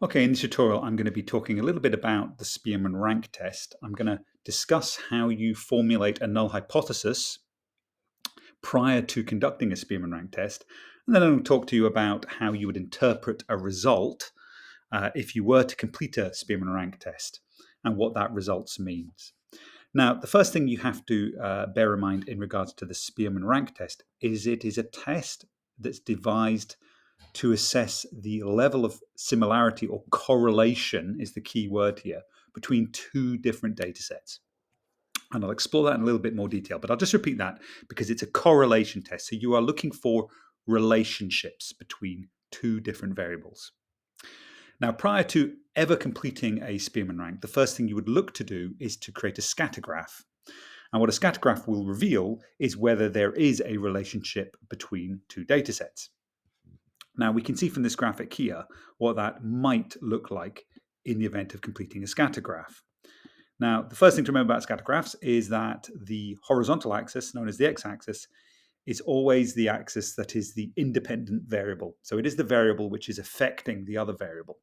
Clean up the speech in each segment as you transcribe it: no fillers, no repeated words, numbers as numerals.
Okay, in this tutorial, I'm going to be talking a little bit about the Spearman Rank test. I'm going to discuss how you formulate a null hypothesis prior to conducting a Spearman Rank test, and then I'll talk to you about how you would interpret a result if you were to complete a Spearman Rank test and what that results means. Now, the first thing you have to bear in mind in regards to the Spearman Rank test is it is a test that's devised to assess the level of similarity or correlation is the key word here between two different data sets. And I'll explore that in a little bit more detail, but I'll just repeat that because it's a correlation test. So you are looking for relationships between two different variables. Now, prior to ever completing a Spearman rank, the first thing you would look to do is to create a scatter graph. And what a scatter graph will reveal is whether there is a relationship between two data sets. Now, we can see from this graphic here what that might look like in the event of completing a scatter graph. Now, the first thing to remember about scatter graphs is that the horizontal axis, known as the x-axis, is always the axis that is the independent variable. So it is the variable which is affecting the other variable.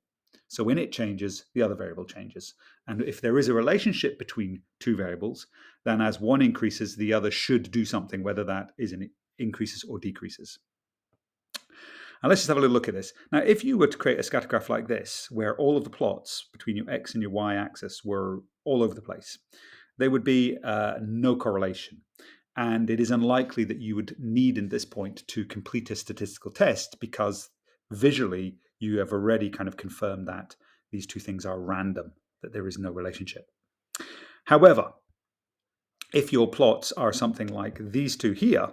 So when it changes, the other variable changes. And if there is a relationship between two variables, then as one increases, the other should do something, whether that is an increases or decreases. Now let's just have a little look at this. Now, if you were to create a scatter graph like this, where all of the plots between your x and your y axis were all over the place, there would be no correlation. And it is unlikely that you would need at this point to complete a statistical test because visually you have already kind of confirmed that these two things are random, that there is no relationship. However, if your plots are something like these two here,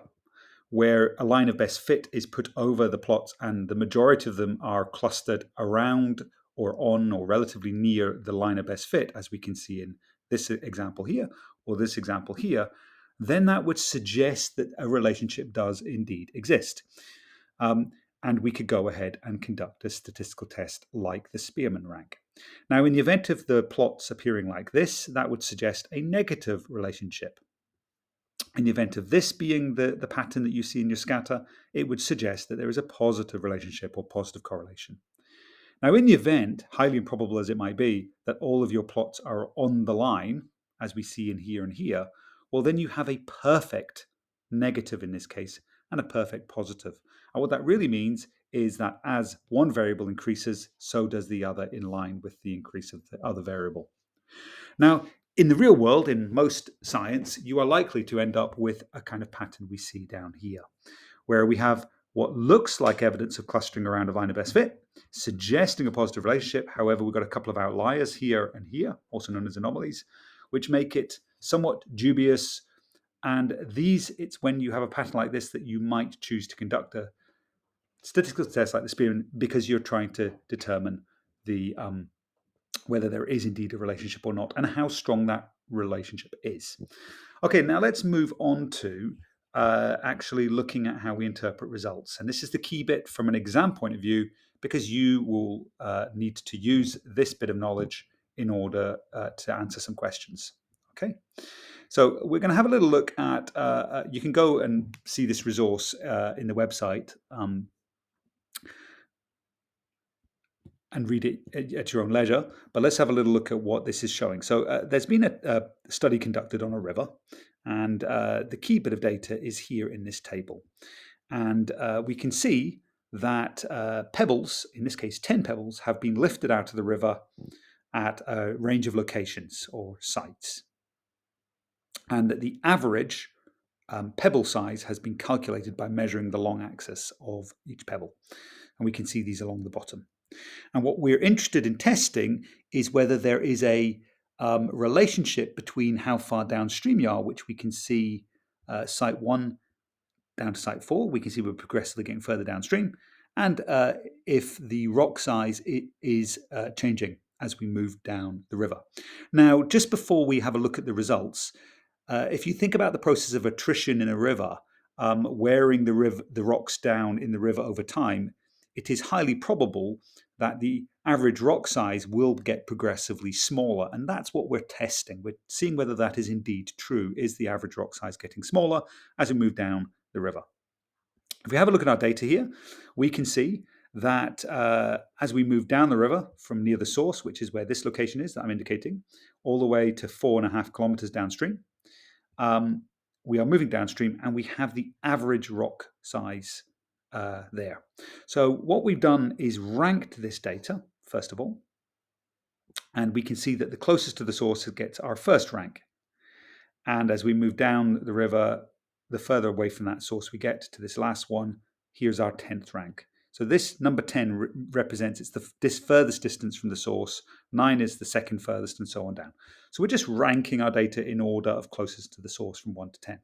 where a line of best fit is put over the plots and the majority of them are clustered around or on or relatively near the line of best fit, as we can see in this example here or this example here, then that would suggest that a relationship does indeed exist. And we could go ahead and conduct a statistical test like the Spearman rank. Now, in the event of the plots appearing like this, that would suggest a negative relationship. In the event of this being the pattern that you see in your scatter, it would suggest that there is a positive relationship or positive correlation. Now, in the event, highly improbable as it might be, that all of your plots are on the line, as we see in here and here, well, then you have a perfect negative in this case and a perfect positive. And what that really means is that as one variable increases, so does the other in line with the increase of the other variable. Now, in the real world, in most science, you are likely to end up with a kind of pattern we see down here, where we have what looks like evidence of clustering around a line of best fit, suggesting a positive relationship. However, we've got a couple of outliers here and here, also known as anomalies, which make it somewhat dubious. And it's when you have a pattern like this that you might choose to conduct a statistical test like the Spearman because you're trying to determine the whether there is indeed a relationship or not, and how strong that relationship is. Okay, now let's move on to actually looking at how we interpret results. And this is the key bit from an exam point of view, because you will need to use this bit of knowledge in order to answer some questions. Okay, so we're going to have a little look at, you can go and see this resource in the website and read it at your own leisure. But let's have a little look at what this is showing. So there's been a study conducted on a river, and the key bit of data is here in this table. And we can see that pebbles, in this case 10 pebbles, have been lifted out of the river at a range of locations or sites. And that the average pebble size has been calculated by measuring the long axis of each pebble. And we can see these along the bottom. And what we're interested in testing is whether there is a relationship between how far downstream you are, which we can see site 1 down to site 4. We can see we're progressively getting further downstream. And if the rock size is changing as we move down the river. Now, just before we have a look at the results, if you think about the process of attrition in a river, wearing the rocks down in the river over time, it is highly probable that the average rock size will get progressively smaller. And that's what we're testing. We're seeing whether that is indeed true. Is the average rock size getting smaller as we move down the river? If we have a look at our data here, we can see that as we move down the river from near the source, which is where this location is that I'm indicating, all the way to 4.5 kilometers downstream, we are moving downstream and we have the average rock size there. So what we've done is ranked this data, first of all, and we can see that the closest to the source gets our first rank. And as we move down the river, the further away from that source we get to this last one, here's our 10th rank. So this number 10 represents this furthest distance from the source, 9 is the second furthest, and so on down. So we're just ranking our data in order of closest to the source from 1 to 10.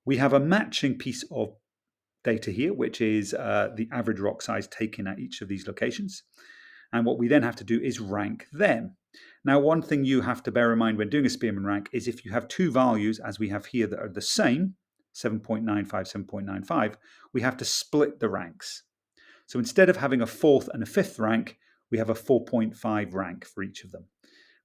We have a matching piece of data here, which is the average rock size taken at each of these locations. And what we then have to do is rank them. Now, one thing you have to bear in mind when doing a Spearman rank is if you have two values, as we have here, that are the same, 7.95, 7.95, we have to split the ranks. So instead of having a 4th and a 5th rank, we have a 4.5 rank for each of them.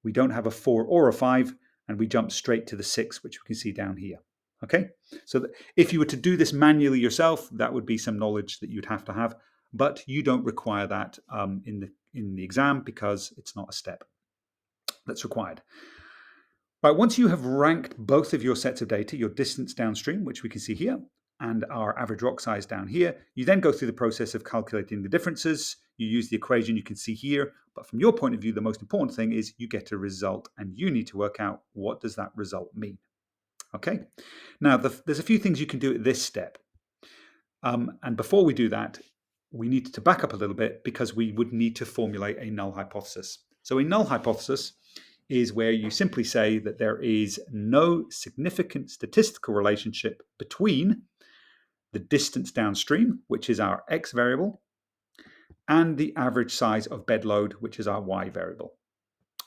We don't have a 4 or a 5, and we jump straight to the 6, which we can see down here. Okay, so if you were to do this manually yourself, that would be some knowledge that you'd have to have, but you don't require that in the exam because it's not a step that's required. Right, once you have ranked both of your sets of data, your distance downstream, which we can see here, and our average rock size down here, you then go through the process of calculating the differences. You use the equation you can see here, but from your point of view, the most important thing is you get a result, and you need to work out what does that result mean. Okay, now there's a few things you can do at this step. And before we do that, we need to back up a little bit because we would need to formulate a null hypothesis. So a null hypothesis is where you simply say that there is no significant statistical relationship between the distance downstream, which is our x variable, and the average size of bed load, which is our y variable.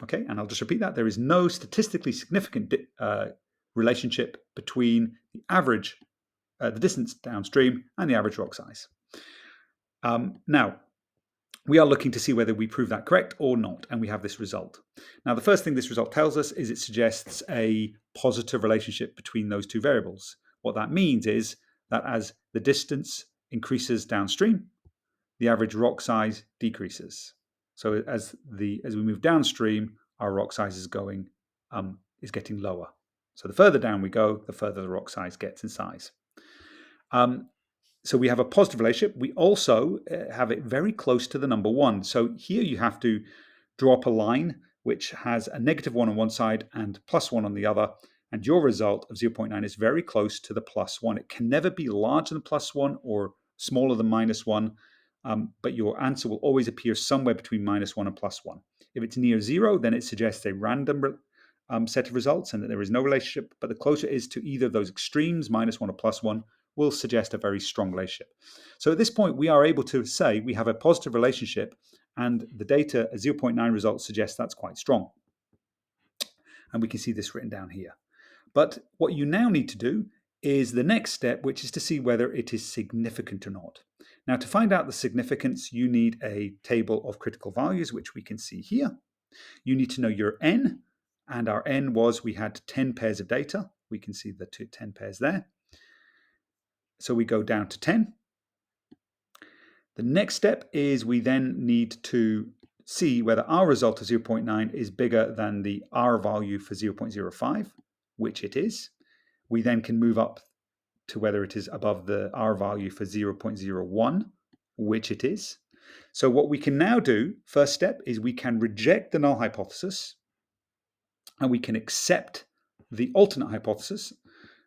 Okay, and I'll just repeat that. There is no statistically significant relationship between the average, the distance downstream, and the average rock size. Now, we are looking to see whether we prove that correct or not, and we have this result. Now, the first thing this result tells us is it suggests a positive relationship between those two variables. What that means is that as the distance increases downstream, the average rock size decreases. So as we move downstream, our rock size is getting lower. So the further down we go, the further the rock size gets in size. So we have a positive relationship. We also have it very close to the number 1. So here you have to draw up a line which has a -1 on one side and +1 on the other. And your result of 0.9 is very close to the +1. It can never be larger than +1 or smaller than -1. But your answer will always appear somewhere between -1 and +1. If it's near 0, then it suggests a random set of results and that there is no relationship. But the closer it is to either of those extremes, -1 or +1, will suggest a very strong relationship. So at this point, we are able to say we have a positive relationship, and the data, a 0.9 result, suggests that's quite strong. And we can see this written down here. But what you now need to do is the next step, which is to see whether it is significant or not. Now, to find out the significance, you need a table of critical values, which we can see here. You need to know your n, and our n was we had 10 pairs of data. We can see the 10 pairs there. So we go down to 10. The next step is we then need to see whether our result of 0.9 is bigger than the R value for 0.05, which it is. We then can move up to whether it is above the R value for 0.01, which it is. So what we can now do, first step, is we can reject the null hypothesis and we can accept the alternate hypothesis.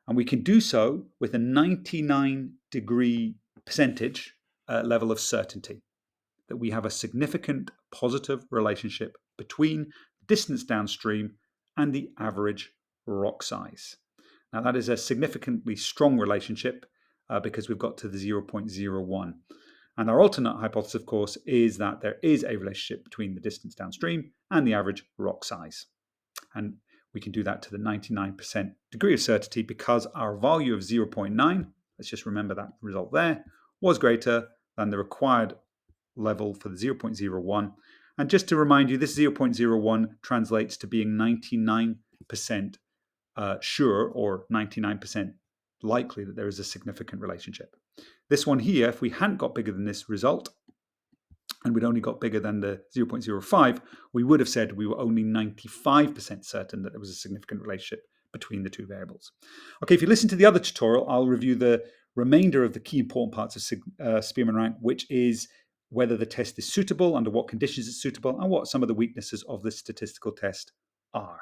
And we can do so with a 99% level of certainty that we have a significant positive relationship between distance downstream and the average rock size. Now that is a significantly strong relationship because we've got to the 0.01. And our alternate hypothesis, of course, is that there is a relationship between the distance downstream and the average rock size. And we can do that to the 99% degree of certainty because our value of 0.9, let's just remember that result there, was greater than the required level for the 0.01. And just to remind you, this 0.01 translates to being 99% sure or 99% likely that there is a significant relationship. This one here, if we hadn't got bigger than this result, and we'd only got bigger than the 0.05, we would have said we were only 95% certain that there was a significant relationship between the two variables. Okay, if you listen to the other tutorial, I'll review the remainder of the key important parts of Spearman rank, which is whether the test is suitable, under what conditions it's suitable, and what some of the weaknesses of the statistical test are.